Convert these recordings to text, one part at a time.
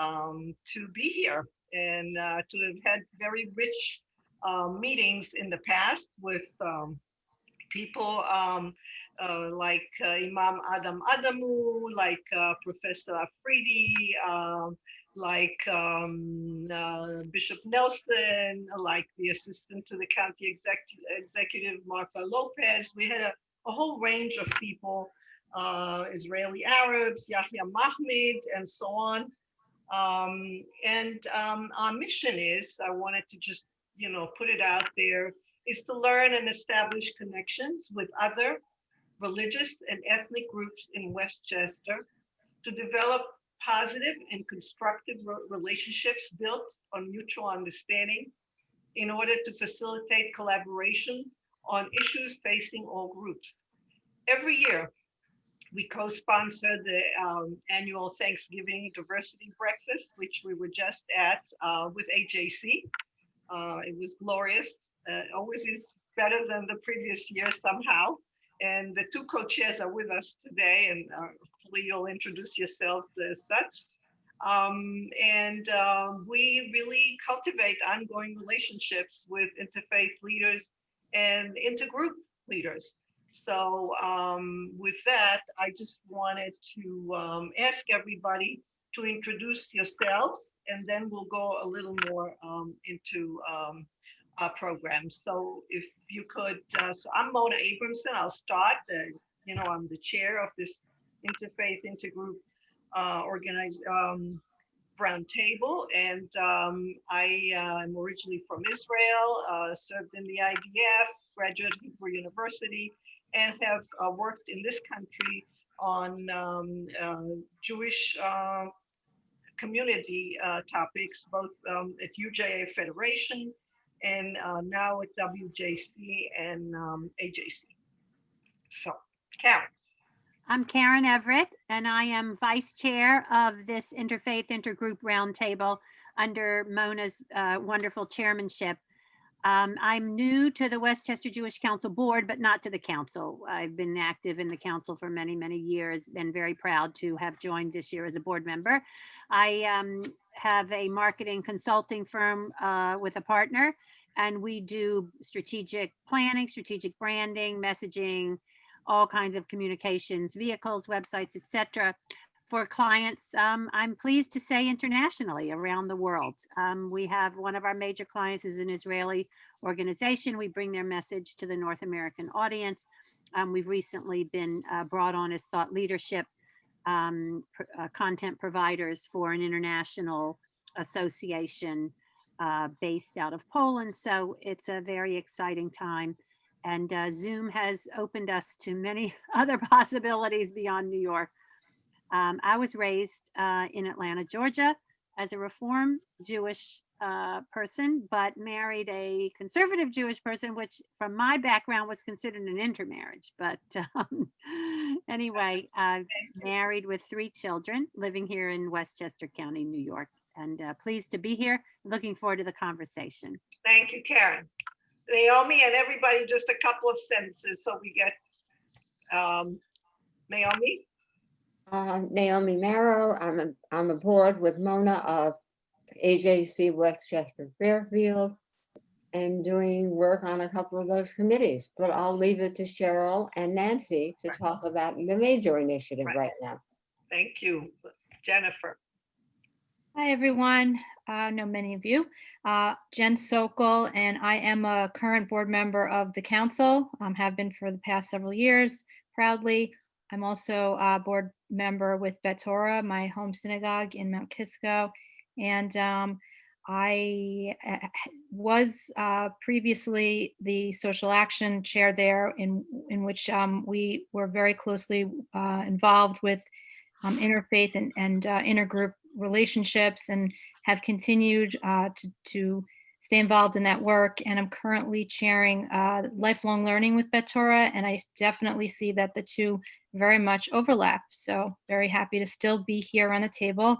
to be here and to have had very rich meetings in the past with people like Imam Adam Adamu, like Professor Afridi, like Bishop Nelson, like the assistant to the county executive Martha Lopez. We had a whole range of people, Israeli Arabs, Yahya Mahmoud, and so on. And our mission is, I wanted to just, put it out there, is to learn and establish connections with other religious and ethnic groups in Westchester, to develop positive and constructive relationships built on mutual understanding in order to facilitate collaboration on issues facing all groups. Every year, we co-sponsor the annual Thanksgiving Diversity Breakfast, which we were just at with AJC. It was glorious. Always is better than the previous year somehow. And the two co-chairs are with us today, and hopefully you'll introduce yourselves as such. And we really cultivate ongoing relationships with interfaith leaders and intergroup leaders. So with that, I just wanted to ask everybody to introduce yourselves, and then we'll go a little more into our program. So if you could, so I'm Mona Abramson. I'll start. I'm the chair of this interfaith intergroup organized round table, and I am originally from Israel, served in the IDF, graduated Hebrew University, and have worked in this country on Jewish community topics, both at UJA Federation and now at WJC and AJC. So, Karen. I'm Karen Everett, and I am vice chair of this Interfaith Intergroup Roundtable under Mona's wonderful chairmanship. I'm new to the Westchester Jewish Council board, but not to the council. I've been active in the council for many, many years and very proud to have joined this year as a board member. I have a marketing consulting firm with a partner, and we do strategic planning, strategic branding, messaging, all kinds of communications, vehicles, websites, etc. for clients. I'm pleased to say internationally around the world. We have one of our major clients is an Israeli organization. We bring their message to the North American audience. We've recently been brought on as thought leadership content providers for an international association based out of Poland. So it's a very exciting time. And Zoom has opened us to many other possibilities beyond New York. I was raised in Atlanta, Georgia, as a Reform Jewish person, but married a conservative Jewish person, which from my background was considered an intermarriage. But anyway, married with 3 children, living here in Westchester County, New York, and pleased to be here. Looking forward to the conversation. Thank you, Karen. Naomi, and everybody, just a couple of sentences so we get Naomi. Naomi Marrow. I'm on the board with Mona of AJC Westchester Fairfield and doing work on a couple of those committees. But I'll leave it to Cheryl and Nancy to talk about the major initiative right now. Thank you. Jennifer. Hi, everyone. I know many of you. Jen Sokol, and I am a current board member of the council, have been for the past several years, proudly. I'm also a board member with Bet Torah, my home synagogue in Mount Kisco. And I was previously the social action chair there, in which we were very closely involved with interfaith and intergroup relationships, and have continued to stay involved in that work. And I'm currently chairing lifelong learning with Bet Torah, and I definitely see that the two very much overlap. So very happy to still be here on the table.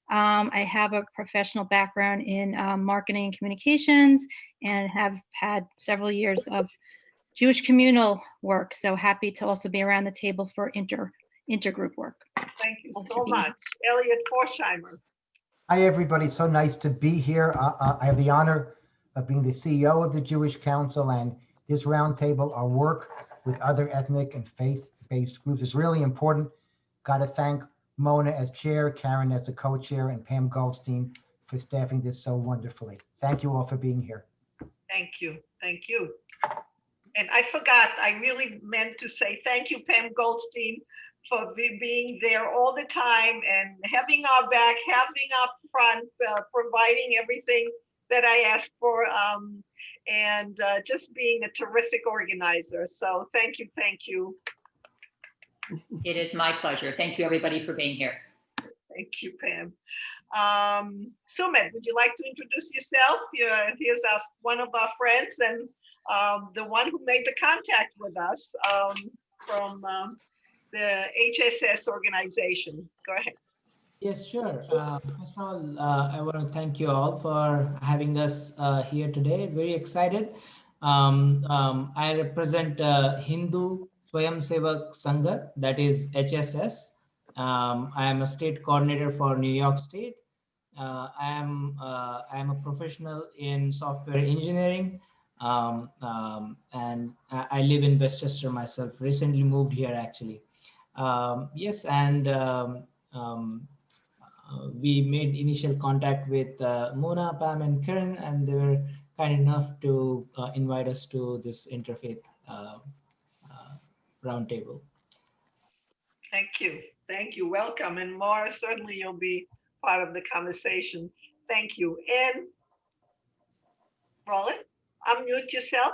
I have a professional background in marketing and communications, and have had several years of Jewish communal work. So happy to also be around the table for intergroup work. Thank you so much. Elliot Forsheimer. Hi, everybody. So nice to be here. I have the honor of being the CEO of the Jewish Council, and this roundtable, our work with other ethnic and faith-based groups is really important. Got to thank Mona as chair, Karen as the co-chair, and Pam Goldstein for staffing this so wonderfully. Thank you all for being here. Thank you. Thank you. And I forgot, I really meant to say thank you, Pam Goldstein, for being there all the time and having our back, having up front, providing everything that I asked for, and just being a terrific organizer. So thank you, thank you. It is my pleasure. Thank you, everybody, for being here. Thank you, Pam. Sumit, would you like to introduce yourself? Here's one of our friends and the one who made the contact with us from the HSS organization. Go ahead. Yes, sure. First of all, I want to thank you all for having us here today. Very excited. I represent Hindu Swayamsevak Sangha, that is HSS. I am a state coordinator for New York State. I am a professional in software engineering, and I live in Westchester myself. Recently moved here, actually. Yes, and we made initial contact with Mona, Pam, and Karen, and they were kind enough to invite us to this interfaith roundtable. Thank you. Thank you. Welcome. And Mara, certainly you'll be part of the conversation. Thank you. And Roland, unmute yourself,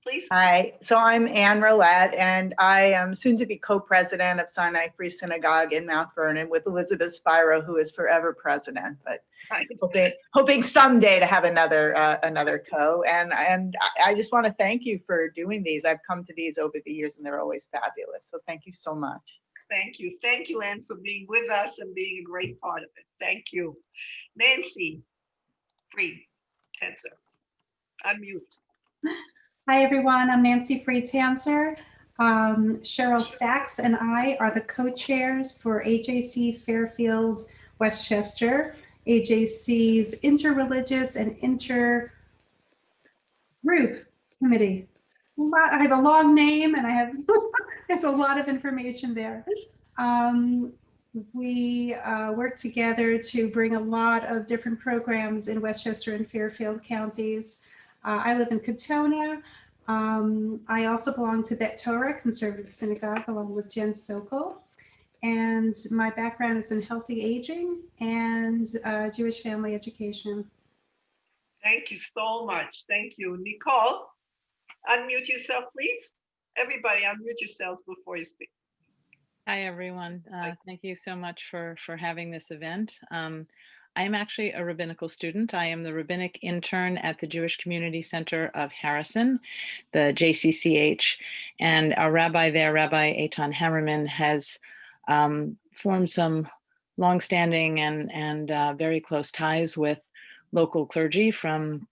please. Hi, so I'm Anne Roulette, and I am soon to be co-president of Sinai Free Synagogue in Mount Vernon with Elizabeth Spiro, who is forever president, but Right. hoping someday to have another co. And I just want to thank you for doing these. I've come to these over the years, and they're always fabulous. So thank you so much. Thank you. Thank you, Anne, for being with us and being a great part of it. Thank you. Nancy Fried-Tanzer, unmute. Hi, everyone. I'm Nancy Fried-Tanzer. Cheryl Sachs and I are the co-chairs for AJC Fairfield Westchester, AJC's Interreligious and Intergroup Committee. I have a long name and I have there's a lot of information there. We work together to bring a lot of different programs in Westchester and Fairfield counties. I live in Katona. I also belong to Bet Torah Conservative Synagogue along with Jen Sokol. And my background is in healthy aging and Jewish family education. Thank you so much. Thank you. Nicole, unmute yourself, please. Everybody unmute yourselves before you speak. Hi, everyone. Thank you so much for having this event. I am actually a rabbinical student. I am the rabbinic intern at the Jewish Community Center of Harrison, the JCCH, and our rabbi there, Rabbi Eitan Hammerman, has formed some longstanding and very close ties with local clergy from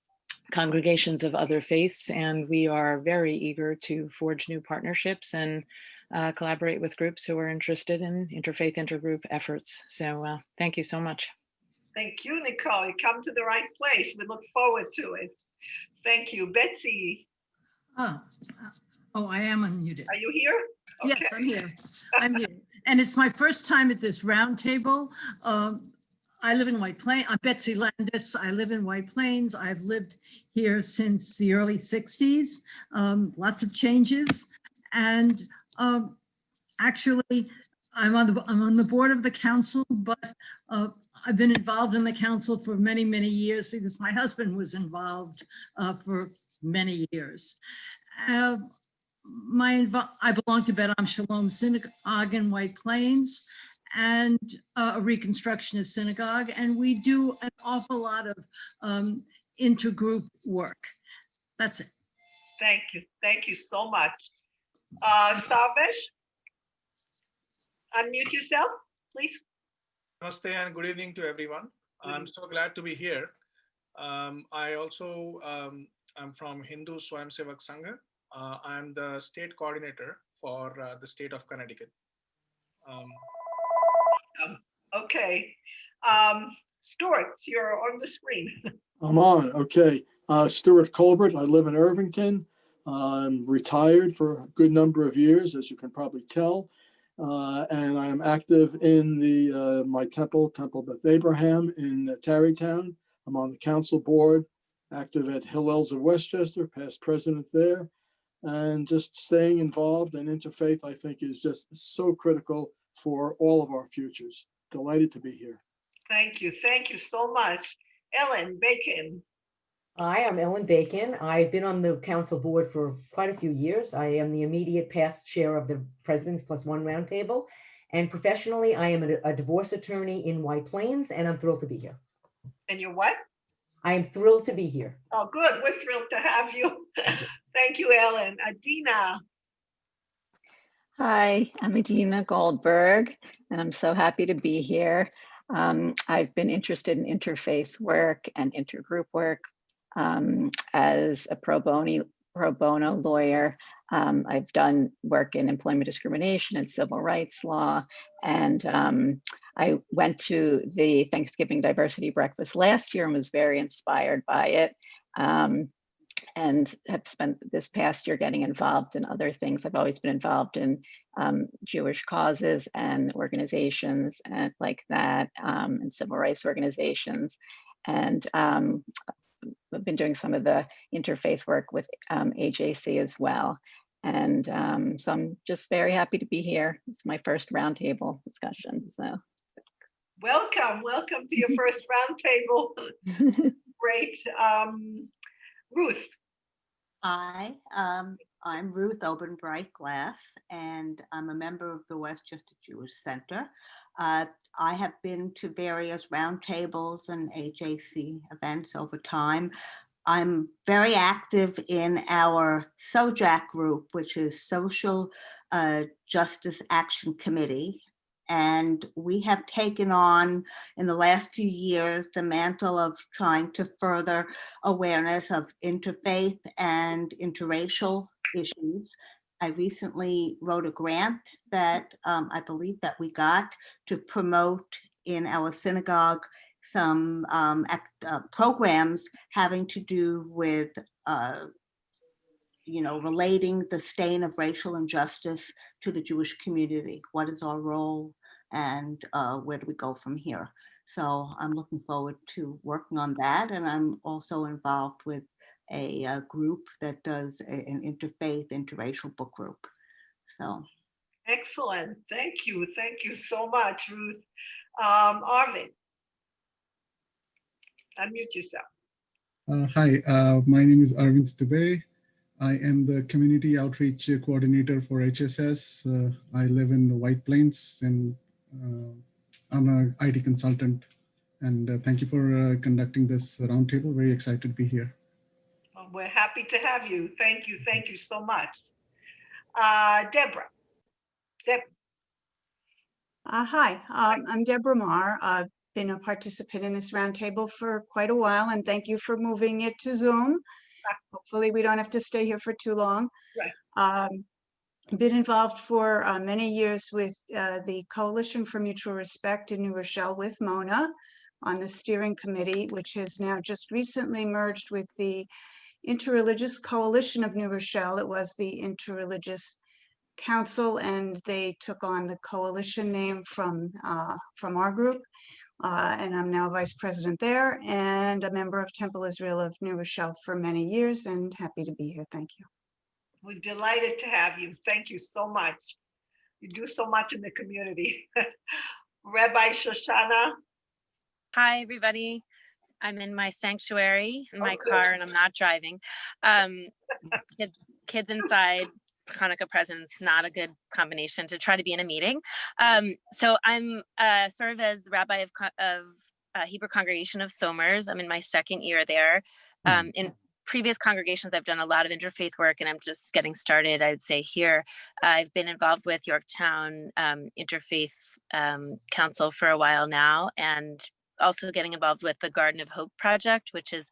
congregations of other faiths, and we are very eager to forge new partnerships and collaborate with groups who are interested in interfaith intergroup efforts. So thank you so much. Thank you, Nicole. You come to the right place. We look forward to it. Thank you. Betsy. Oh, I am unmuted. Are you here? Okay. Yes, I'm here. I'm here. And it's my first time at this roundtable. I live in White Plains. I'm Betsy Landis. I live in White Plains. I've lived here since the early 60s. Lots of changes. And actually, I'm on the board of the council, but I've been involved in the council for many, many years because my husband was involved for many years. I belong to Bet Am Shalom Synagogue in White Plains and a Reconstructionist synagogue, and we do an awful lot of intergroup work. That's it. Thank you. Thank you so much. Sarvesh, unmute yourself, please. Namaste and good evening to everyone. I'm so glad to be here. I also am from Hindu Swayamsevak Sangha. I'm the state coordinator for the state of Connecticut. Okay. Stuart, you're on the screen. I'm on, okay. Stuart Colbert, I live in Irvington. I'm retired for a good number of years, as you can probably tell. And I am active in my Temple Beth Abraham in Tarrytown. I'm on the council board, active at Hillels of Westchester, past president there. And just staying involved and interfaith, I think, is just so critical for all of our futures. Delighted to be here. Thank you. Thank you so much. Ellen Bacon. Hi, I'm Ellen Bacon. I've been on the council board for quite a few years. I am the immediate past chair of the Presidents Plus One Roundtable. And professionally, I am a divorce attorney in White Plains, and I'm thrilled to be here. And you're what? I am thrilled to be here. Oh, good. We're thrilled to have you. Thank you, Ellen. Adina. Hi, I'm Adina Goldberg, and I'm so happy to be here. I've been interested in interfaith work and intergroup work as a pro bono lawyer. I've done work in employment discrimination and civil rights law, and I went to the Thanksgiving Diversity Breakfast last year and was very inspired by it. And have spent this past year getting involved in other things. I've always been involved in Jewish causes and organizations and like that, and civil rights organizations. And I've been doing some of the interfaith work with AJC as well. And so I'm just very happy to be here. It's my first roundtable discussion. So welcome to your first roundtable. Great. Ruth. Hi, I'm Ruth Obenbright Glass, and I'm a member of the Westchester Jewish Center. I have been to various roundtables and AJC events over time. I'm very active in our SOJAC group, which is Social Justice Action Committee. And we have taken on, in the last few years, the mantle of trying to further awareness of interfaith and interracial issues. I recently wrote a grant that I believe that we got to promote in our synagogue some programs having to do with relating the stain of racial injustice to the Jewish community. What is our role, and where do we go from here? So I'm looking forward to working on that. And I'm also involved with a group that does an interfaith, interracial book group. So. Excellent. Thank you. Thank you so much, Ruth. Arvin, unmute yourself. Hi, my name is Arvind Dubey. I am the Community Outreach Coordinator for HSS. I live in the White Plains, and I'm an IT consultant. And thank you for conducting this roundtable. Very excited to be here. Well, we're happy to have you. Thank you. Thank you so much. Deborah. Hi, I'm Deborah Marr. I've been a participant in this roundtable for quite a while, and thank you for moving it to Zoom. Hopefully we don't have to stay here for too long. Right. Been involved for many years with the Coalition for Mutual Respect in New Rochelle with Mona on the steering committee, which has now just recently merged with the Interreligious Coalition of New Rochelle. It was the Interreligious Council, and they took on the coalition name from our group. And I'm now vice president there and a member of Temple Israel of New Rochelle for many years, and happy to be here. Thank you. We're delighted to have you. Thank you so much. You do so much in the community. Rabbi Shoshana. Hi, everybody. I'm in my sanctuary in my car, and I'm not driving. Kids inside, Hanukkah presents, not a good combination to try to be in a meeting. So I'm serve as rabbi of Hebrew Congregation of Somers. I'm in my second year there. In previous congregations, I've done a lot of interfaith work, and I'm just getting started, I would say here. I've been involved with Yorktown Interfaith Council for a while now, and also getting involved with the Garden of Hope project, which is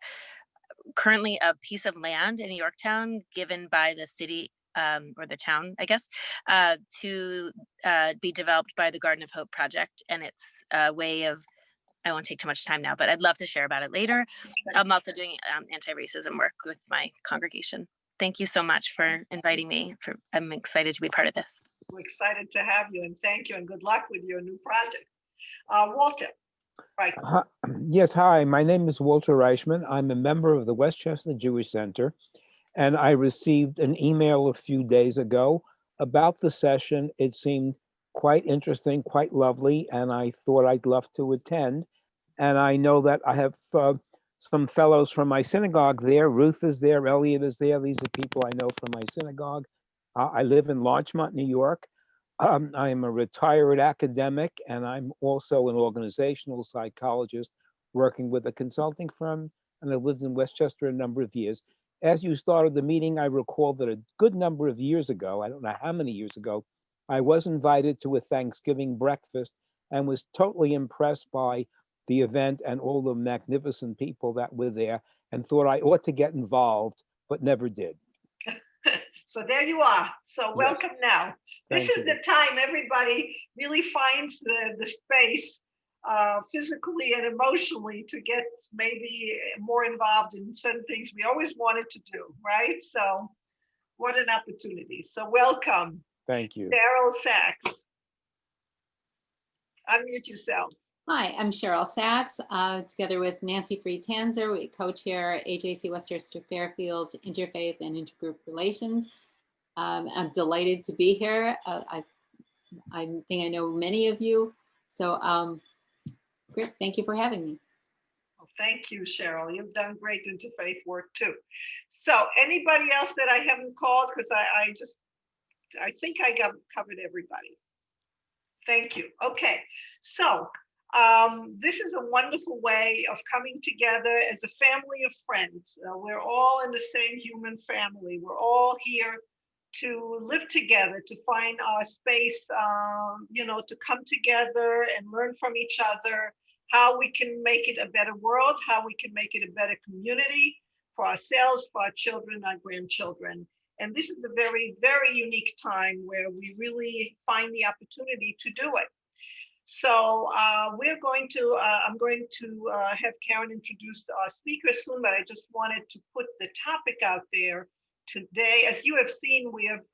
currently a piece of land in Yorktown given by the city or the town, I guess, to be developed by the Garden of Hope project. And it's a way of I won't take too much time now, but I'd love to share about it later. I'm also doing anti-racism work with my congregation. Thank you so much for inviting me. I'm excited to be part of this. We're excited to have you and thank you and good luck with your new project. Walter, right. Yes, hi, my name is Walter Reichman. I'm a member of the Westchester Jewish Center, and I received an email a few days ago about the session. It seemed quite interesting, quite lovely, and I thought I'd love to attend. And I know that I have some fellows from my synagogue there. Ruth is there, Elliot is there. These are people I know from my synagogue. I live in Larchmont, New York. I am a retired academic, and I'm also an organizational psychologist working with a consulting firm, and I've lived in Westchester a number of years. As you started the meeting, I recall that a good number of years ago, I don't know how many years ago, I was invited to a Thanksgiving breakfast and was totally impressed by the event and all the magnificent people that were there, and thought I ought to get involved, but never did. So there you are. So welcome now. This Thank is you. the time everybody really finds the space physically and emotionally to get maybe more involved in certain things we always wanted to do, right? So what an opportunity. So welcome. Thank you. Cheryl Sachs. Unmute yourself. Hi, I'm Cheryl Sachs. Together with Nancy Freed-Tanzer, we co-chair AJC Westchester Fairfield's Interfaith and Intergroup Relations. I'm delighted to be here. I think I know many of you. So great, thank you for having me. Well, thank you, Cheryl. You've done great interfaith work too. So anybody else that I haven't called, because I think I covered everybody. Thank you. Okay, so this is a wonderful way of coming together as a family of friends. We're all in the same human family. We're all here to live together, to find our space, to come together and learn from each other, how we can make it a better world, how we can make it a better community for ourselves, for our children, our grandchildren. And this is a very, very unique time where we really find the opportunity to do it. So I'm going to have Karen introduce our speaker soon, but I just wanted to put the topic out there today. As you have seen, we have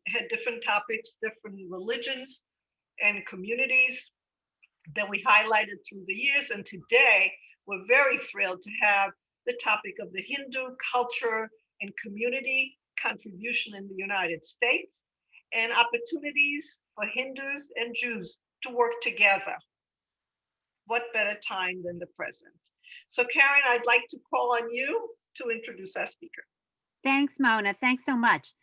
had different topics, different religions and communities that we highlighted through the years. And today, we're very thrilled to have the topic of the Hindu culture and community contribution in the United States and opportunities for Hindus and Jews to work together. What better time than the present? So Karen, I'd like to call on you to introduce our speaker. Thanks, Mona. Thanks so much.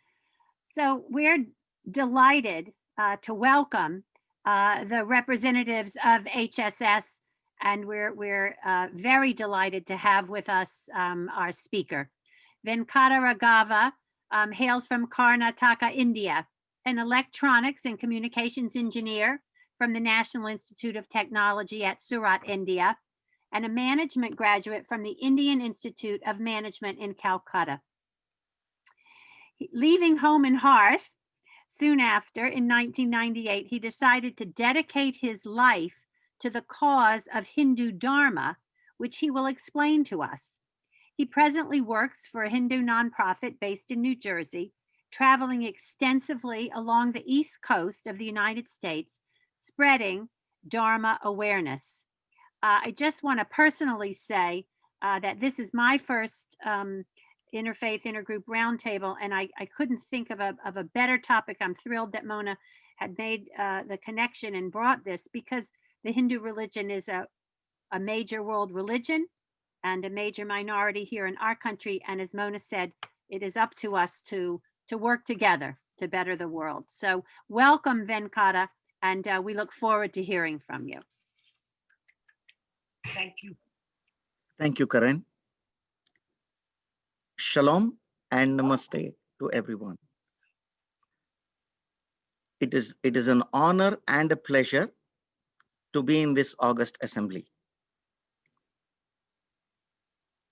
So we're delighted to welcome the representatives of HSS, and we're very delighted to have with us our speaker. Venkata Raghava hails from Karnataka, India, an electronics and communications engineer from the National Institute of Technology at Surat, India, and a management graduate from the Indian Institute of Management in Calcutta. Leaving home and hearth soon after, in 1998, he decided to dedicate his life to the cause of Hindu Dharma, which he will explain to us. He presently works for a Hindu nonprofit based in New Jersey, traveling extensively along the East Coast of the United States, spreading Dharma awareness. I just want to personally say that this is my first Interfaith Intergroup Roundtable, and I couldn't think of a better topic. I'm thrilled that Mona had made the connection and brought this, because the Hindu religion is a major world religion and a major minority here in our country. And as Mona said, it is up to us to work together to better the world. So welcome, Venkata, and we look forward to hearing from you. Thank you. Thank you, Karen. Shalom and namaste to everyone. It is an honor and a pleasure to be in this August assembly.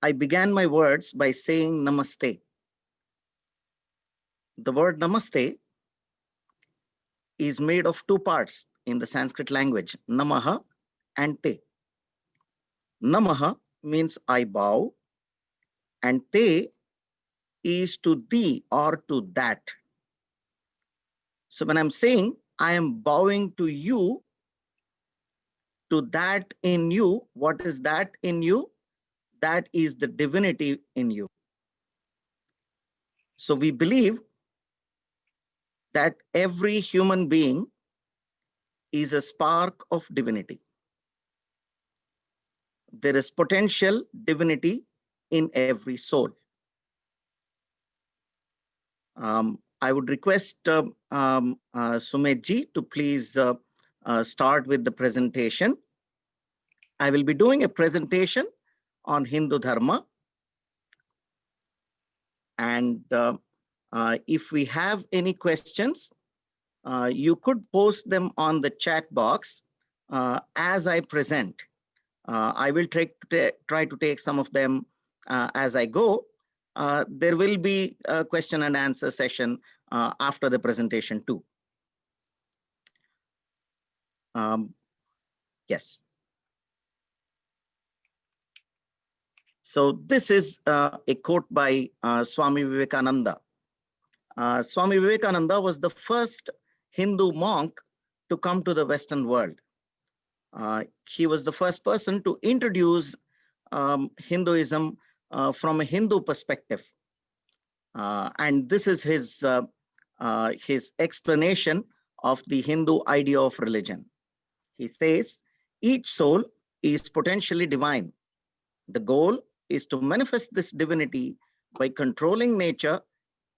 I began my words by saying namaste. The word namaste is made of two parts in the Sanskrit language, namaha and te. Namaha means I bow, and te is to thee or to that. So when I'm saying I am bowing to you, to that in you, what is that in you? That is the divinity in you. So we believe that every human being is a spark of divinity. There is potential divinity in every soul. I would request Sumit ji to please start with the presentation. I will be doing a presentation on Hindu Dharma. And if we have any questions, you could post them on the chat box as I present. I will try to take some of them as I go. There will be a question and answer session after the presentation too. Yes. So this is a quote by Swami Vivekananda. Swami Vivekananda was the first Hindu monk to come to the Western world. He was the first person to introduce Hinduism from a Hindu perspective. And this is his explanation of the Hindu idea of religion. He says, each soul is potentially divine. The goal is to manifest this divinity by controlling nature,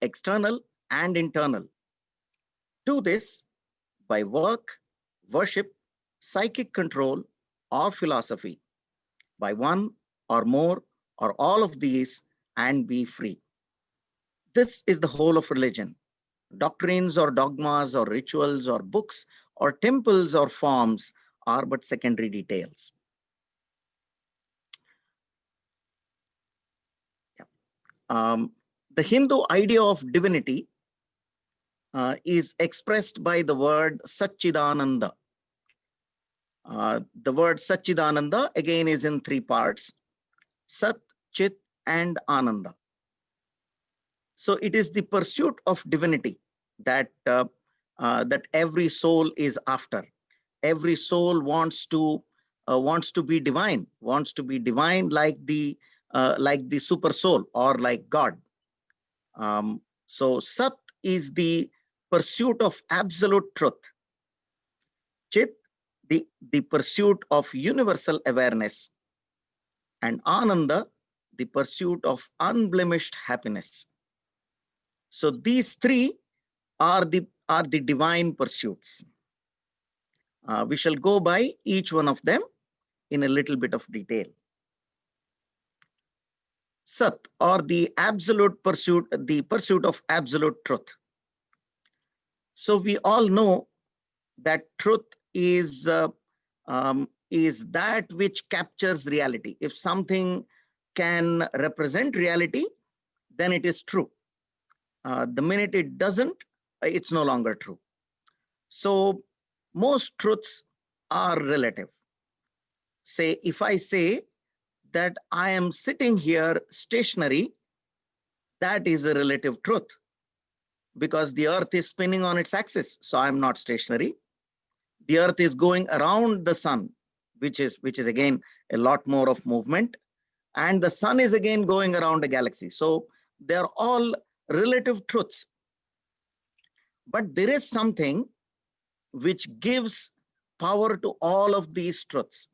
external and internal. Do this by work, worship, psychic control, or philosophy, by one or more or all of these, and be free. This is the whole of religion. Doctrines or dogmas or rituals or books or temples or forms are but secondary details. The Hindu idea of divinity is expressed by the word Satchidananda. The word Satchidananda again is in three parts: Sat, Chit, and Ananda. So it is the pursuit of divinity that every soul is after. Every soul wants to be divine, like the super soul or like God. So Sat is the pursuit of absolute truth. Chit, the pursuit of universal awareness. And Ananda, the pursuit of unblemished happiness. So these three are the divine pursuits. We shall go by each one of them in a little bit of detail. Sat, or the absolute pursuit, the pursuit of absolute truth. So we all know that truth is that which captures reality. If something can represent reality, then it is true. The minute it doesn't, it's no longer true. So most truths are relative. Say, if I say that I am sitting here stationary, that is a relative truth, because the earth is spinning on its axis, so I'm not stationary. The earth is going around the sun, which is again a lot more of movement, and the sun is again going around a galaxy. So they're all relative truths. But there is something which gives power to all of these truths.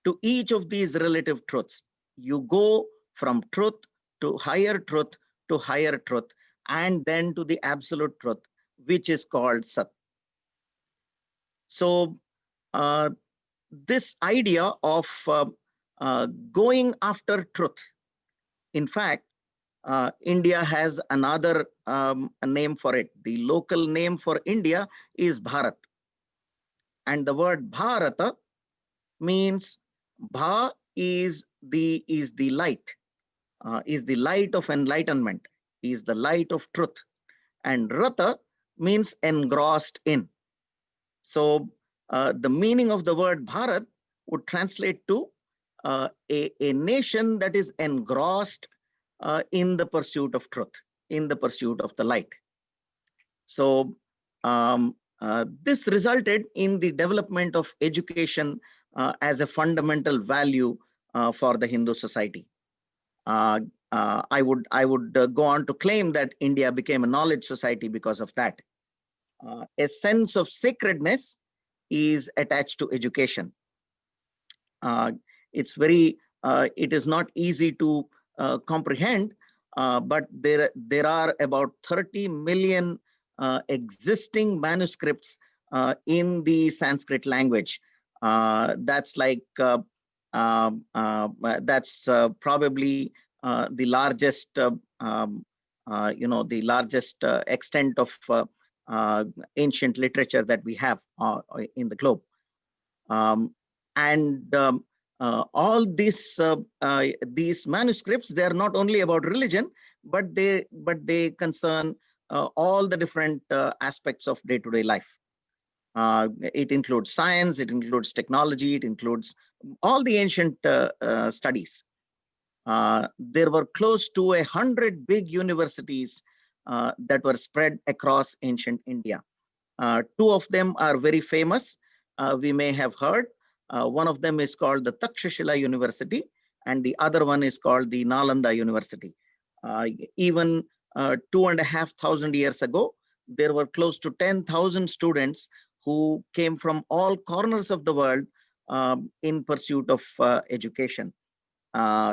To each of these relative truths, you go from truth to higher truth to higher truth, and then to the absolute truth, which is called Sat. So this idea of going after truth, in fact, India has another name for it. The local name for India is Bharat. And the word Bharata means Bha is the light, is the light of enlightenment, is the light of truth. And Rata means engrossed in. So the meaning of the word Bharat would translate to a nation that is engrossed in the pursuit of truth, in the pursuit of the light. So this resulted in the development of education as a fundamental value for the Hindu society. I would go on to claim that India became a knowledge society because of that. A sense of sacredness is attached to education. It is not easy to comprehend, but there are about 30 million existing manuscripts in the Sanskrit language. That's like that's probably the largest the largest extent of ancient literature that we have in the globe. All these manuscripts, they are not only about religion, but they concern all the different aspects of day-to-day life. It includes science, it includes technology, it includes all the ancient studies. There were close to 100 big universities that were spread across ancient India. Two of them are very famous. We may have heard. One of them is called the Takshashila University, and the other one is called the Nalanda University. Even 2,500 years ago, there were close to 10,000 students who came from all corners of the world in pursuit of education.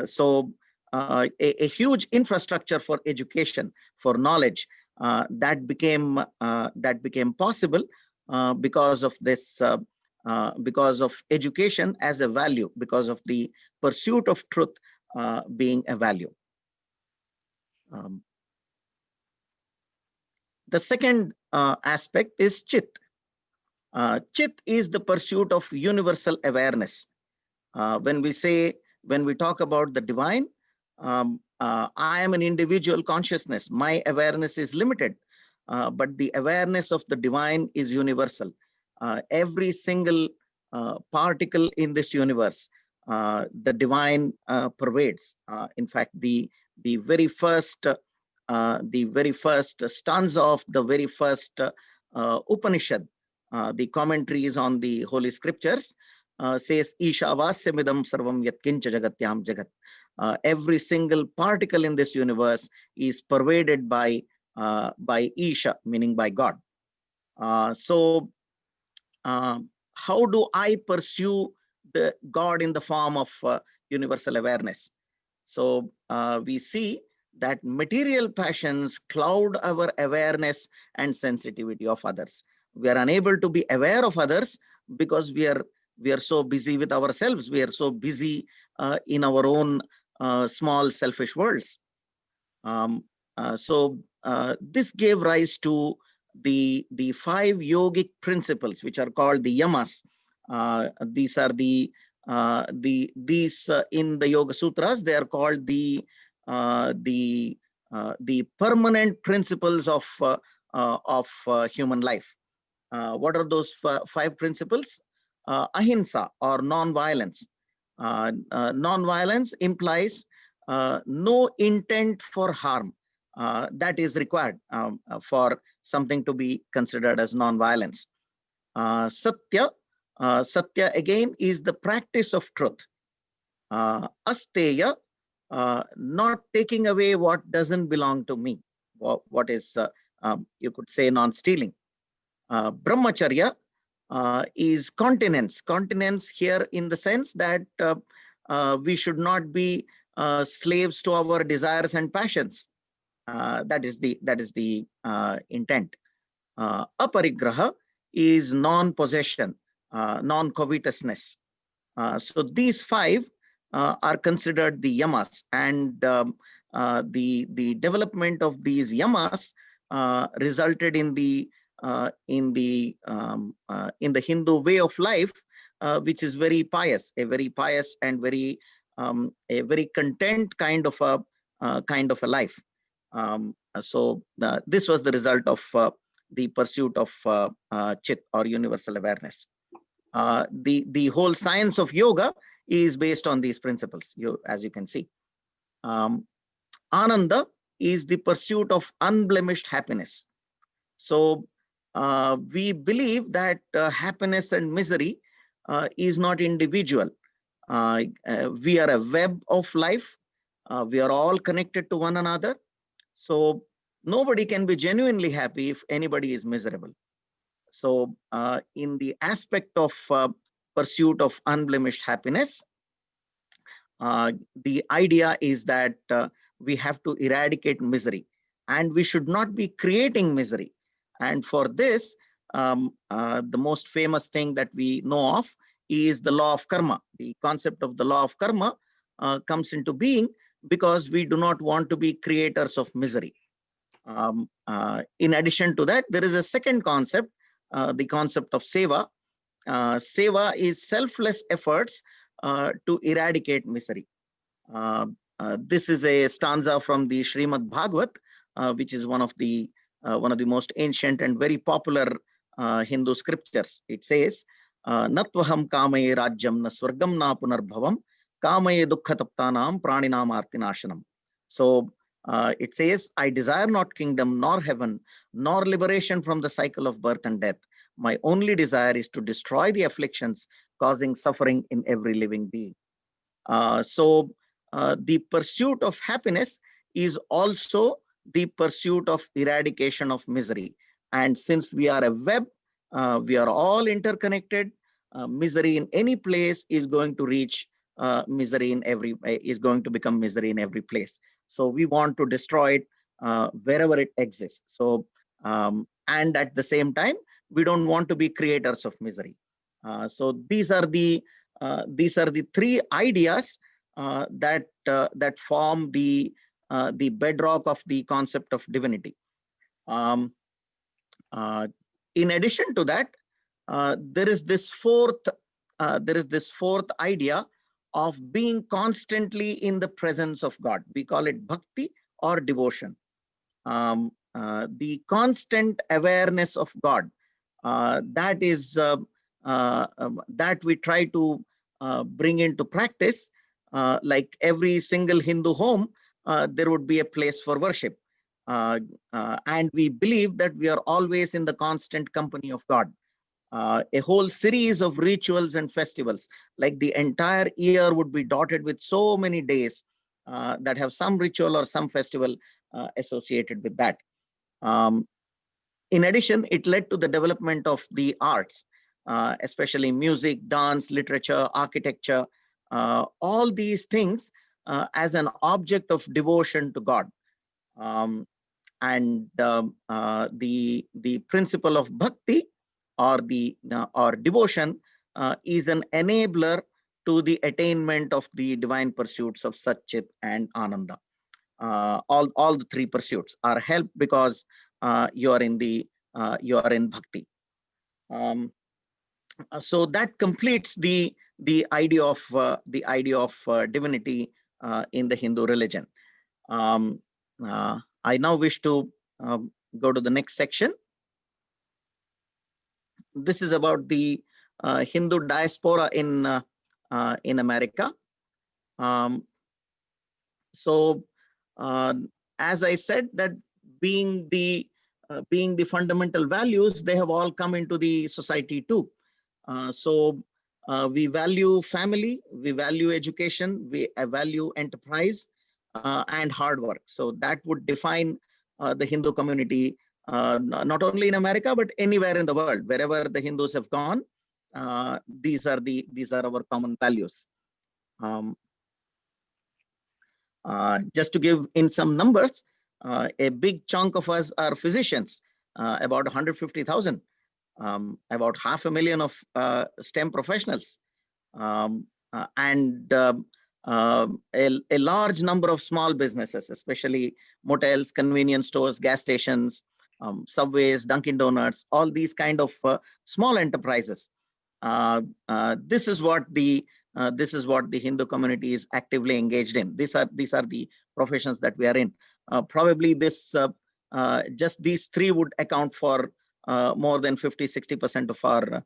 So a huge infrastructure for education, for knowledge, that became possible because of this, because of education as a value, because of the pursuit of truth being a value. The second aspect is Chit. Chit is the pursuit of universal awareness. When we talk about the divine, I am an individual consciousness. My awareness is limited, but the awareness of the divine is universal. Every single particle in this universe, the divine pervades. In fact, the very first stanza of the very first Upanishad, the commentaries on the Holy Scriptures, says Ishavasya sarvam yatkincha jagatyam jagat. Every single particle in this universe is pervaded by Isha, meaning by God. So how do I pursue the God in the form of universal awareness? So we see that material passions cloud our awareness and sensitivity of others. We are unable to be aware of others because we are so busy with ourselves. We are so busy in our own small selfish worlds. So this gave rise to the 5 yogic principles, which are called the yamas. These are these in the Yoga Sutras, they are called the permanent principles of human life. What are those 5 principles? Ahimsa, or non-violence. Non-violence implies no intent for harm. That is required for something to be considered as non-violence. Satya, Satya again is the practice of truth. Asteya, not taking away what doesn't belong to me. What is, you could say, non-stealing. Brahmacharya is continence. Continence here in the sense that we should not be slaves to our desires and passions. That is the intent. Aparigraha is non-possession, non-covetousness. So these 5 are considered the yamas, and the development of these yamas resulted in the Hindu way of life, which is very pious, a very pious and very a very content kind of a life. So this was the result of the pursuit of Chit, or universal awareness. The whole science of yoga is based on these principles, as you can see. Ananda is the pursuit of unblemished happiness. So we believe that happiness and misery is not individual. We are a web of life. We are all connected to one another. So nobody can be genuinely happy if anybody is miserable. So in the aspect of pursuit of unblemished happiness, the idea is that we have to eradicate misery, and we should not be creating misery. And for this, the most famous thing that we know of is the law of karma. The concept of the law of karma comes into being because we do not want to be creators of misery. In addition to that, there is a second concept, the concept of seva. Seva is selfless efforts to eradicate misery. This is a stanza from the Srimad Bhagavat, which is one of the most ancient and very popular Hindu scriptures. It says, "Natvaham kamaye rajyam na swargam na punarbhavam kamaye dukkhataptanam praninam artinashanam." So it says, "I desire not kingdom nor heaven nor liberation from the cycle of birth and death. My only desire is to destroy the afflictions causing suffering in every living being." The pursuit of happiness is also the pursuit of eradication of misery. And since we are a web, we are all interconnected. Misery in any place is going to reach is going to become misery in every place. So we want to destroy it wherever it exists. So and at the same time, we don't want to be creators of misery. So these are the three ideas that form the bedrock of the concept of divinity. In addition to that, there is this fourth idea of being constantly in the presence of God. We call it bhakti or devotion. The constant awareness of God, that we try to bring into practice. Like every single Hindu home, there would be a place for worship. And we believe that we are always in the constant company of God. A whole series of rituals and festivals, like the entire year would be dotted with so many days that have some ritual or some festival associated with that. In addition, it led to the development of the arts, especially music, dance, literature, architecture, all these things as an object of devotion to God. The principle of bhakti or devotion is an enabler to the attainment of the divine pursuits of Satchit and Ananda. All the three pursuits are helped because you are in bhakti. So that completes the idea of divinity in the Hindu religion. I now wish to go to the next section. This is about the Hindu diaspora in America. As I said, that being the fundamental values, they have all come into the society too. We value family, we value education, we value enterprise and hard work. So that would define the Hindu community, not only in America, but anywhere in the world. Wherever the Hindus have gone, these are our common values. Just to give in some numbers, a big chunk of us are physicians, about 150,000, about 500,000 of STEM professionals, and a large number of small businesses, especially motels, convenience stores, gas stations, subways, Dunkin' Donuts, all these kind of small enterprises. This is what the Hindu community is actively engaged in. These are the professions that we are in. Probably just these three would account for more than 50-60% of our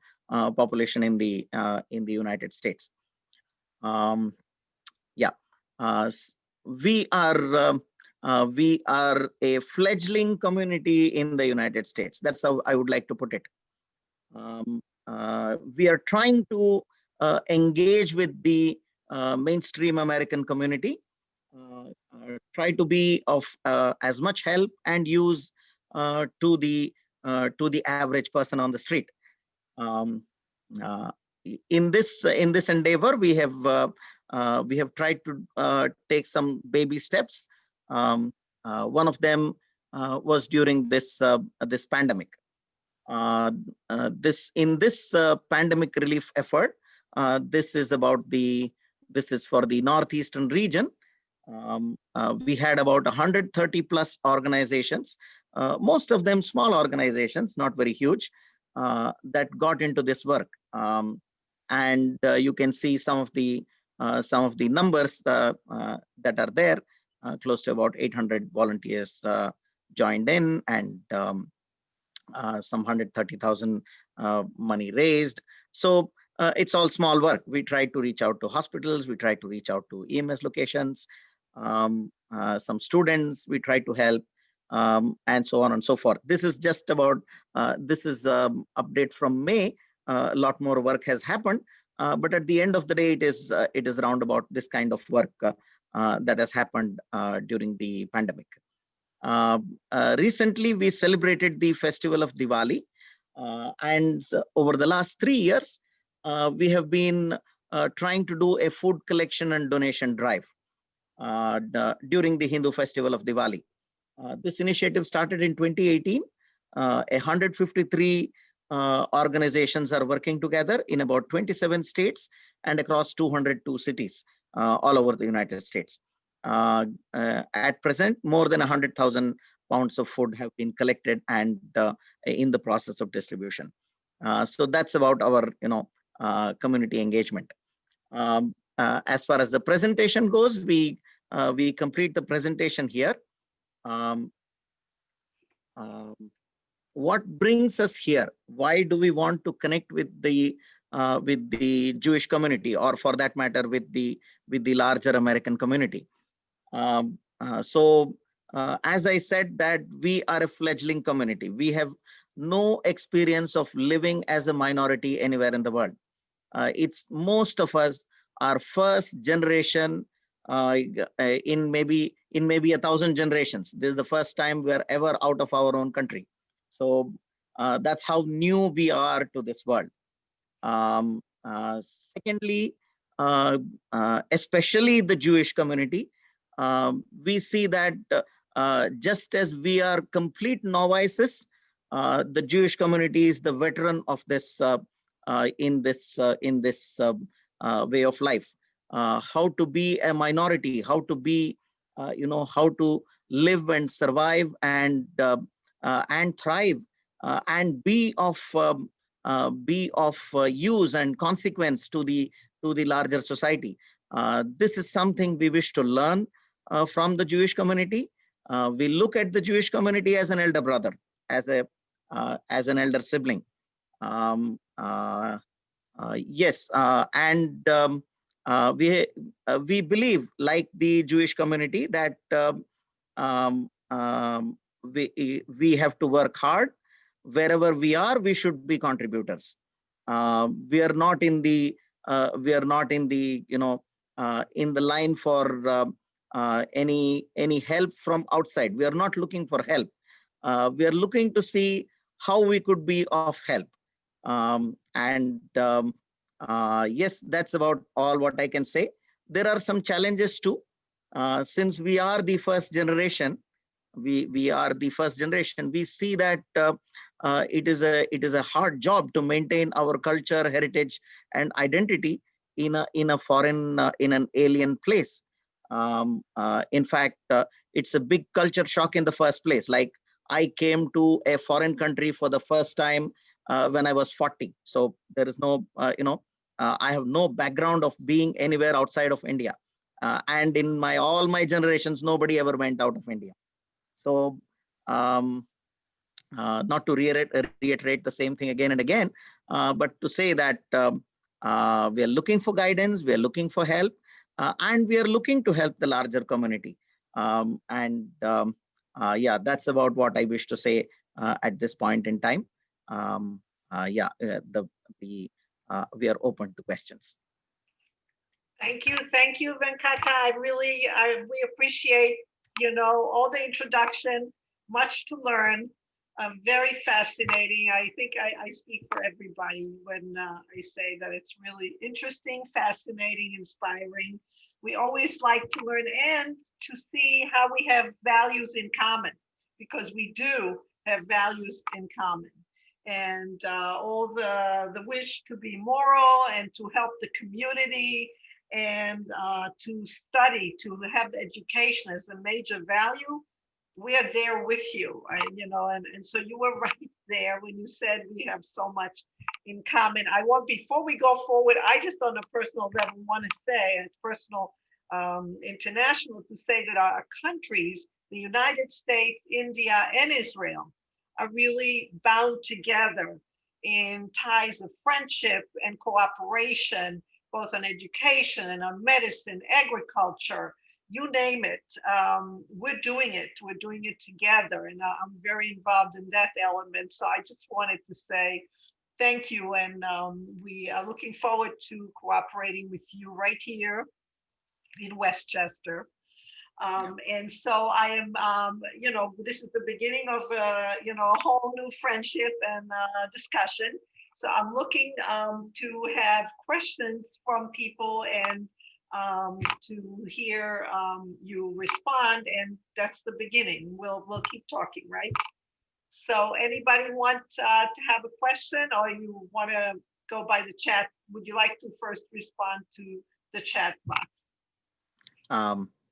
population in the United States. Yeah, we are a fledgling community in the United States. That's how I would like to put it. We are trying to engage with the mainstream American community, try to be of as much help and use to the average person on the street. In this endeavor, we have tried to take some baby steps. One of them was during this pandemic. In this pandemic relief effort, this is for the northeastern region. We had about 130 plus organizations, most of them small organizations, not very huge, that got into this work. And you can see some of the numbers that are there. Close to about 800 volunteers joined in, and some 130,000 money raised. So it's all small work. We try to reach out to hospitals, we try to reach out to EMS locations, some students we try to help, and so on and so forth. This is just about, this is update from May. A lot more work has happened, but at the end of the day, it is around about this kind of work that has happened during the pandemic. Recently, we celebrated the festival of Diwali, and over the last 3 years, we have been trying to do a food collection and donation drive during the Hindu festival of Diwali. This initiative started in 2018. 153 organizations are working together in about 27 states and across 202 cities all over the United States. At present, more than 100,000 pounds of food have been collected and in the process of distribution. So that's about our, community engagement. As far as the presentation goes, we complete the presentation here. What brings us here? Why do we want to connect with the Jewish community, or for that matter, with the larger American community? As I said, that we are a fledgling community. We have no experience of living as a minority anywhere in the world. It's most of us are first generation in maybe 1,000 generations. This is the first time we're ever out of our own country. So that's how new we are to this world. Secondly, especially the Jewish community, we see that just as we are complete novices, the Jewish community is the veteran of this in this way of life. How to be a minority, how to be, how to live and survive and thrive and be of use and consequence to the larger society. This is something we wish to learn from the Jewish community. We look at the Jewish community as an elder brother, as an elder sibling. Yes, and we believe, like the Jewish community, that we have to work hard. Wherever we are, we should be contributors. We are not in the in the line for any help from outside. We are not looking for help. We are looking to see how we could be of help. Yes, that's about all what I can say. There are some challenges too. Since we are the first generation, we are the first generation. We see that it is a hard job to maintain our culture, heritage, and identity in a foreign, in an alien place. In fact, it's a big culture shock in the first place. Like, I came to a foreign country for the first time when I was 40. So there is no, I have no background of being anywhere outside of India. And in all my generations, nobody ever went out of India. So not to reiterate the same thing again and again, but to say that We are looking for guidance, we are looking for help, and we are looking to help the larger community. Yeah, that's about what I wish to say at this point in time. We are open to questions. Thank you, Venkata. We appreciate, all the introduction, much to learn, very fascinating. I think I speak for everybody when I say that it's really interesting, fascinating, inspiring. We always like to learn and to see how we have values in common, because we do have values in common. And all the wish to be moral and to help the community and to study, to have education as a major value, we are there with you. And so you were right there when you said we have so much in common. Before we go forward, I just on a personal level want to say, it's personal, international, to say that our countries, the United States, India, and Israel, are really bound together in ties of friendship and cooperation, both on education and on medicine, agriculture, you name it. We're doing it together, and I'm very involved in that element. So I just wanted to say thank you, and we are looking forward to cooperating with you right here in Westchester. And so I am, this is the beginning of, a whole new friendship and discussion. So I'm looking to have questions from people and to hear you respond, and that's the beginning. We'll keep talking, right? So anybody want to have a question, or you want to go by the chat? Would you like to first respond to the chat box?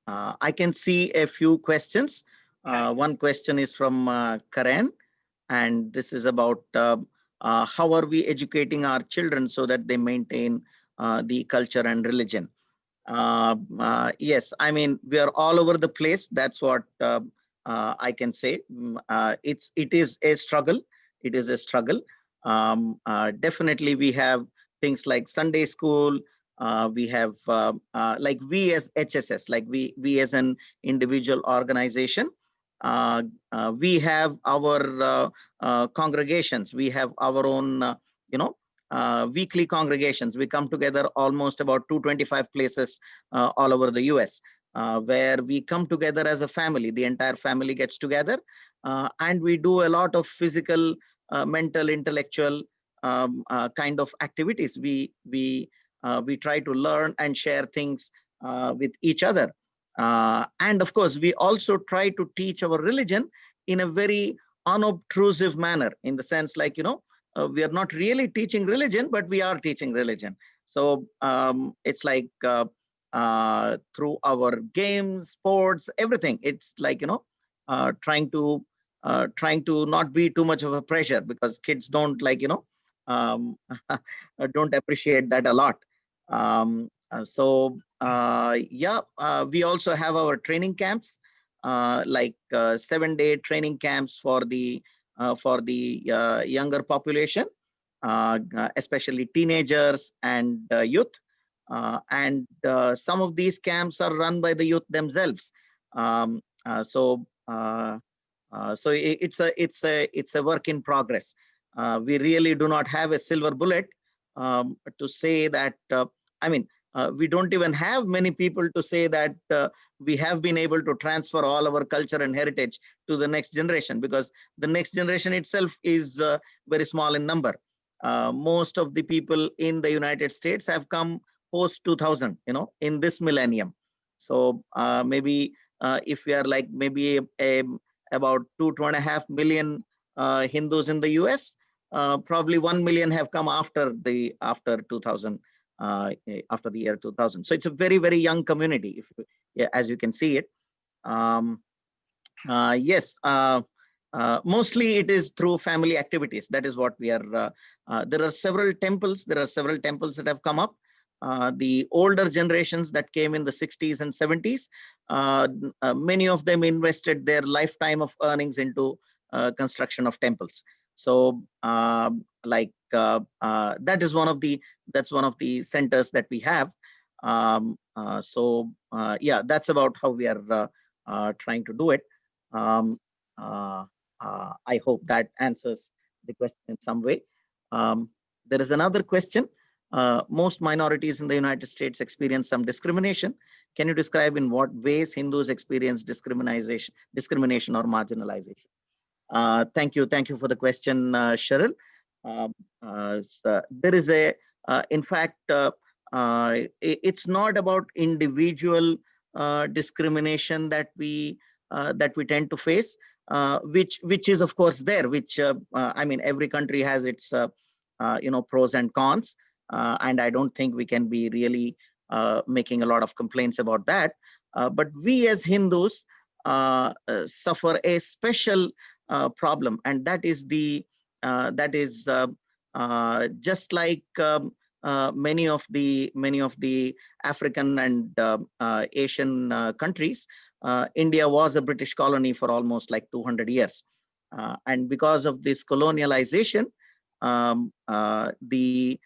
I can see a few questions. One question is from Karen, and this is about how are we educating our children so that they maintain the culture and religion. Yes, I mean, we are all over the place. That's what I can say. It is a struggle. It is a struggle. Definitely, we have things like Sunday school. We have like we as HSS, like we as an individual organization, we have our congregations. We have our own, weekly congregations. We come together almost about 225 places all over the US, where we come together as a family. The entire family gets together, and we do a lot of physical, mental, intellectual kind of activities. We try to learn and share things with each other. And of course, we also try to teach our religion in a very unobtrusive manner, in the sense like, we are not really teaching religion, but we are teaching religion. So it's like through our games, sports, everything. It's like, trying to not be too much of a pressure, because kids don't like, don't appreciate that a lot. We also have our training camps, like 7-day training camps for the younger population, especially teenagers and youth. And some of these camps are run by the youth themselves. So it's a work in progress. We really do not have a silver bullet to say that, we don't even have many people to say that we have been able to transfer all our culture and heritage to the next generation, because the next generation itself is very small in number. Most of the people in the United States have come post 2000, in this millennium. So maybe if we are like maybe about 2.5 million Hindus in the US, probably 1 million have come after 2000. After the year 2000. So it's a very, very young community, as you can see it. Yes, mostly it is through family activities. That is what we are. There are several temples. There are several temples that have come up. The older generations that came in the 60s and 70s, many of them invested their lifetime of earnings into construction of temples. So that is one of the that's one of the centers that we have. Yeah, that's about how we are trying to do it. I hope that answers the question in some way. There is another question. Most minorities in the United States experience some discrimination. Can you describe in what ways Hindus experience discrimination or marginalization? Thank you for the question, Cheryl. There is in fact, it's not about individual discrimination that we tend to face, which is of course there. Which I mean, every country has its pros and cons, and I don't think we can be really making a lot of complaints about that. But we as Hindus suffer a special problem, and that is just like many of the African and Asian countries. India was a British colony for almost like 200 years, and because of this colonialization, the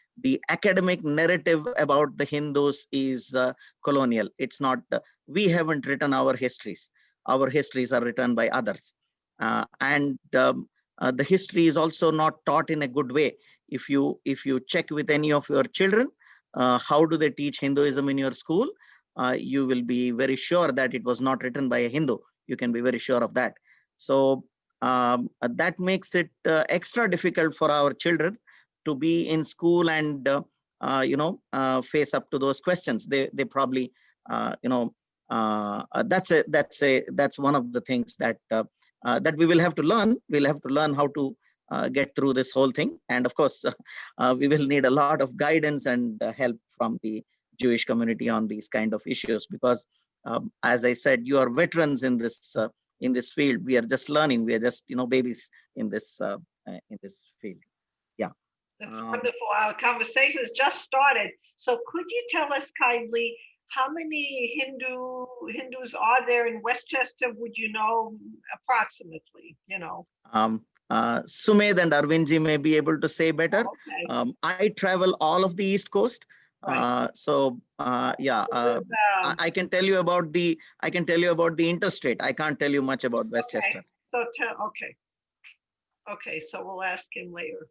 academic narrative about the Hindus is colonial. It's not. We haven't written our histories. Our histories are written by others, and the history is also not taught in a good way. If you check with any of your children, how do they teach Hinduism in your school? You will be very sure that it was not written by a Hindu. You can be very sure of that. So that makes it extra difficult for our children to be in school and face up to those questions. They probably that's one of the things that that we will have to learn. We'll have to learn how to get through this whole thing, and of course we will need a lot of guidance and help from the Jewish community on these kind of issues, because as I said, you are veterans in this field. We are just learning. We are just babies in this field. Yeah. That's wonderful. Our conversation has just started. So could you tell us kindly how many Hindus are there in Westchester? Would you know approximately? Sumedh and Arvindji may be able to say better. Oh, okay. I travel all of the East Coast. Right. I can tell you about the interstate. I can't tell you much about Westchester. Okay. Okay, so we'll ask him later.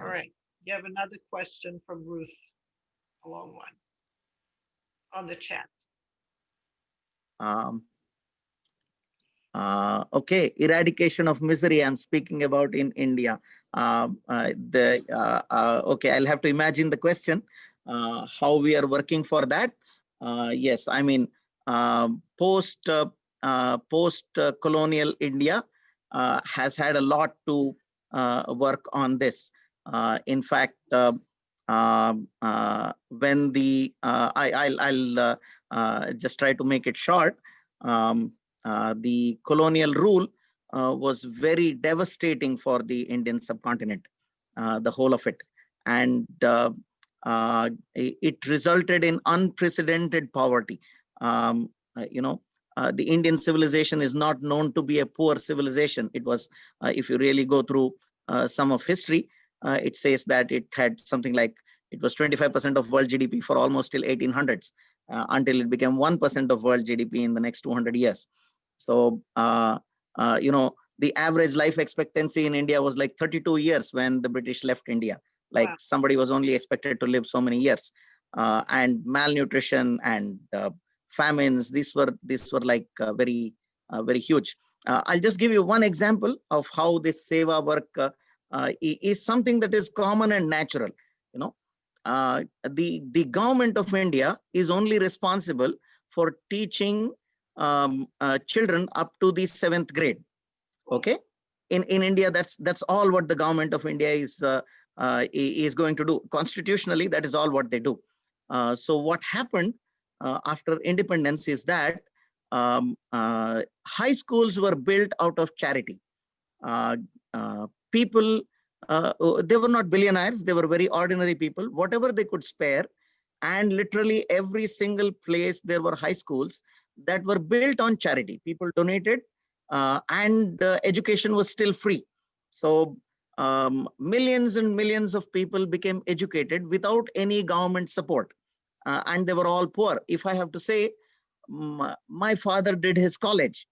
All right. You have another question from Ruth, a long one, on the chat. Okay, eradication of misery I'm speaking about in India. Okay, I'll have to imagine the question, how we are working for that. Yes, I mean, post-colonial India has had a lot to work on this. In fact, when I'll just try to make it short. The colonial rule was very devastating for the Indian subcontinent, the whole of it. And it resulted in unprecedented poverty. The Indian civilization is not known to be a poor civilization. It was, if you really go through some of history, it says that it had something like, it was 25% of world GDP for almost till 1800s, until it became 1% of world GDP in the next 200 years. So, the average life expectancy in India was like 32 years when the British left India. Like wow. Somebody was only expected to live so many years. And malnutrition and famines, these were like very huge. I'll just give you one example of how this Seva work is something that is common and natural. The government of India is only responsible for teaching children up to the 7th grade. Okay, in India, that's all what the government of India is going to do. Constitutionally, that is all what they do. So what happened after independence is that high schools were built out of charity. People, they were not billionaires, they were very ordinary people, whatever they could spare. And literally every single place there were high schools that were built on charity. People donated and education was still free. So millions and millions of people became educated without any government support, and they were all poor. If I have to say, my father did his college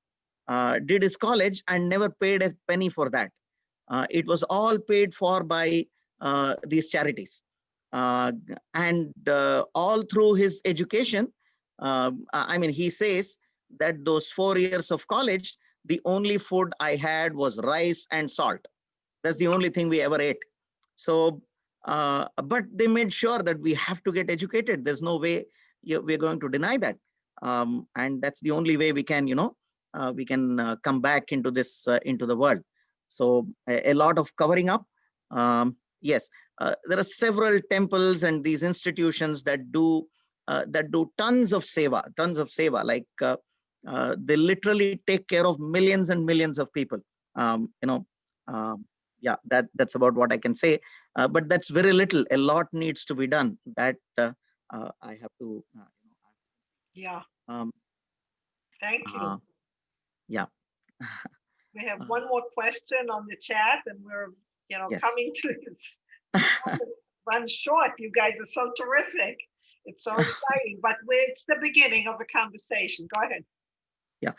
and never paid a penny for that. It was all paid for by these charities. And all through his education, I mean, he says that those 4 years of college, the only food I had was rice and salt. That's the only thing we ever ate. So, but they made sure that we have to get educated. There's no way we're going to deny that. And that's the only way we can, we can come back into this, into the world. So a lot of covering up. Yes, there are several temples and these institutions that do tons of seva, like they literally take care of millions and millions of people. Yeah, that's about what I can say. But that's very little. A lot needs to be done. That I have to. Yeah. Thank you. Yeah. We have one more question on the chat, and we're, Yes. coming to run short. You guys are so terrific. It's so exciting, but it's the beginning of a conversation. Go ahead. Yeah,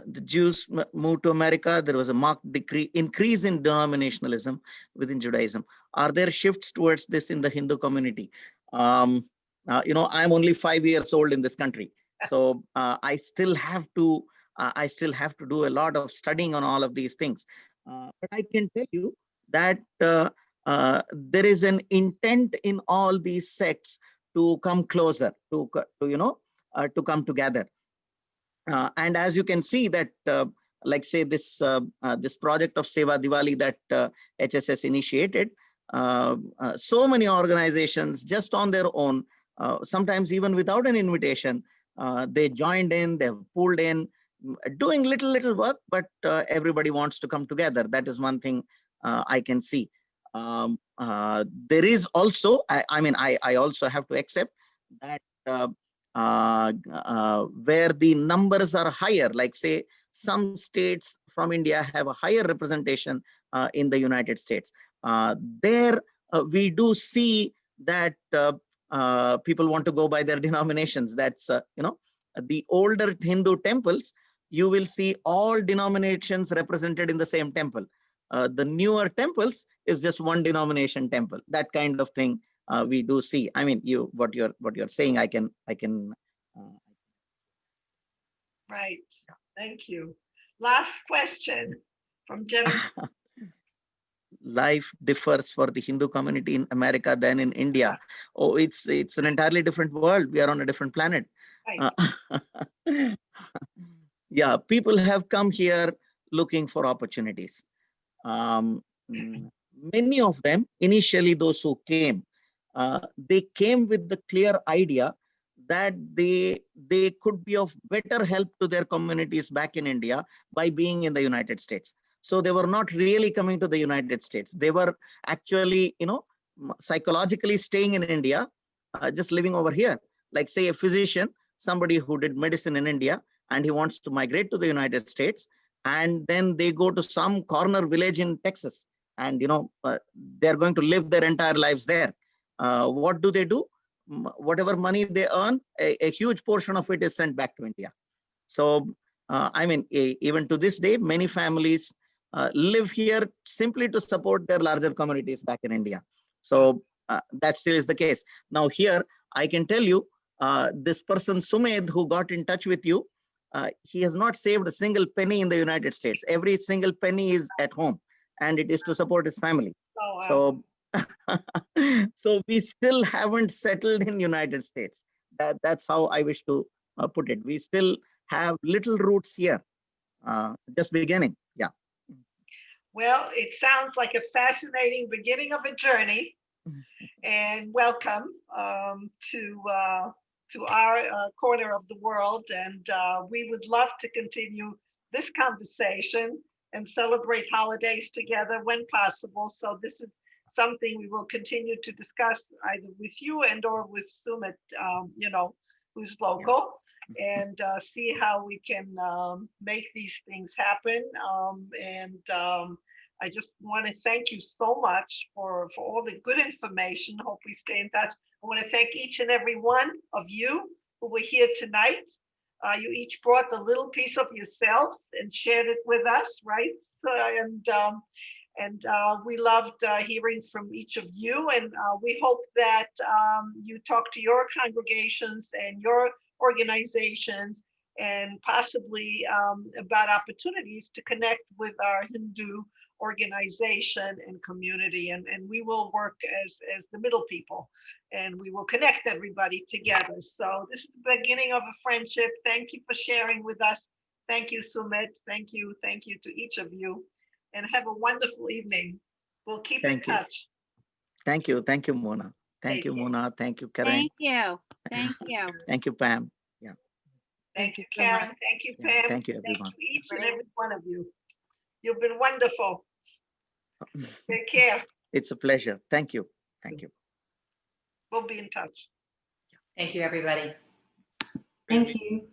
the Jews moved to America. There was a marked increase in denominationalism within Judaism. Are there shifts towards this in the Hindu community? I'm only 5 years old in this country, so I still have to do a lot of studying on all of these things. But I can tell you that there is an intent in all these sects to come closer, to come together. And as you can see that, like say this project of Seva Diwali that HSS initiated, so many organizations just on their own, sometimes even without an invitation, they joined in, they've pulled in, doing little work, but everybody wants to come together. That is one thing I can see. There is also, I also have to accept that where the numbers are higher, like say some states from India have a higher representation in the United States. There we do see that people want to go by their denominations. That's, the older Hindu temples, you will see all denominations represented in the same temple. The newer temples is just one denomination temple. That kind of thing we do see. I mean, what you're saying, I can. Right. Thank you. Last question from Jennifer. Life differs for the Hindu community in America than in India. Oh, it's an entirely different world. We are on a different planet. Right. Yeah, people have come here looking for opportunities. Many of them, initially those who came, they came with the clear idea that they could be of better help to their communities back in India by being in the United States. So they were not really coming to the United States. They were actually, psychologically staying in India, just living over here. Like say a physician, somebody who did medicine in India, and he wants to migrate to the United States, and then they go to some corner village in Texas, and they're going to live their entire lives there. What do? Whatever money they earn, a huge portion of it is sent back to India. So, even to this day, many families live here simply to support their larger communities back in India. So that still is the case. Now here, I can tell you, this person Sumed who got in touch with you, he has not saved a single penny in the United States. Every single penny is at home, and it is to support his family. Oh, wow. So, so we still haven't settled in United States. That's how I wish to put it. We still have little roots here, just beginning. Yeah. Well, it sounds like a fascinating beginning of a journey, and welcome to our corner of the world. And we would love to continue this conversation and celebrate holidays together when possible. So this is something we will continue to discuss either with you and or with Sumit, who's local, and see how we can make these things happen. I just want to thank you so much for all the good information. Hope we stay in touch. I want to thank each and every one of you who were here tonight. You each brought a little piece of yourselves and shared it with us, right? And we loved hearing from each of you. And we hope that you talk to your congregations and your organizations and possibly about opportunities to connect with our Hindu organization and community. And we will work as the middle people, and we will connect everybody together. So this is the beginning of a friendship. Thank you for sharing with us. Thank you, Sumit. Thank you to each of you. And have a wonderful evening. We'll keep in touch. Thank you, Mona. Thank you, Mona. Thank you, Karen. Thank you. Thank you. Thank you, Pam. Yeah. Thank you, Karen. Thank you, Pam. Thank you, everyone. Thank you, each and every one of you. You've been wonderful. Take care. It's a pleasure. Thank you. Thank you. We'll be in touch. Thank you, everybody. Thank you.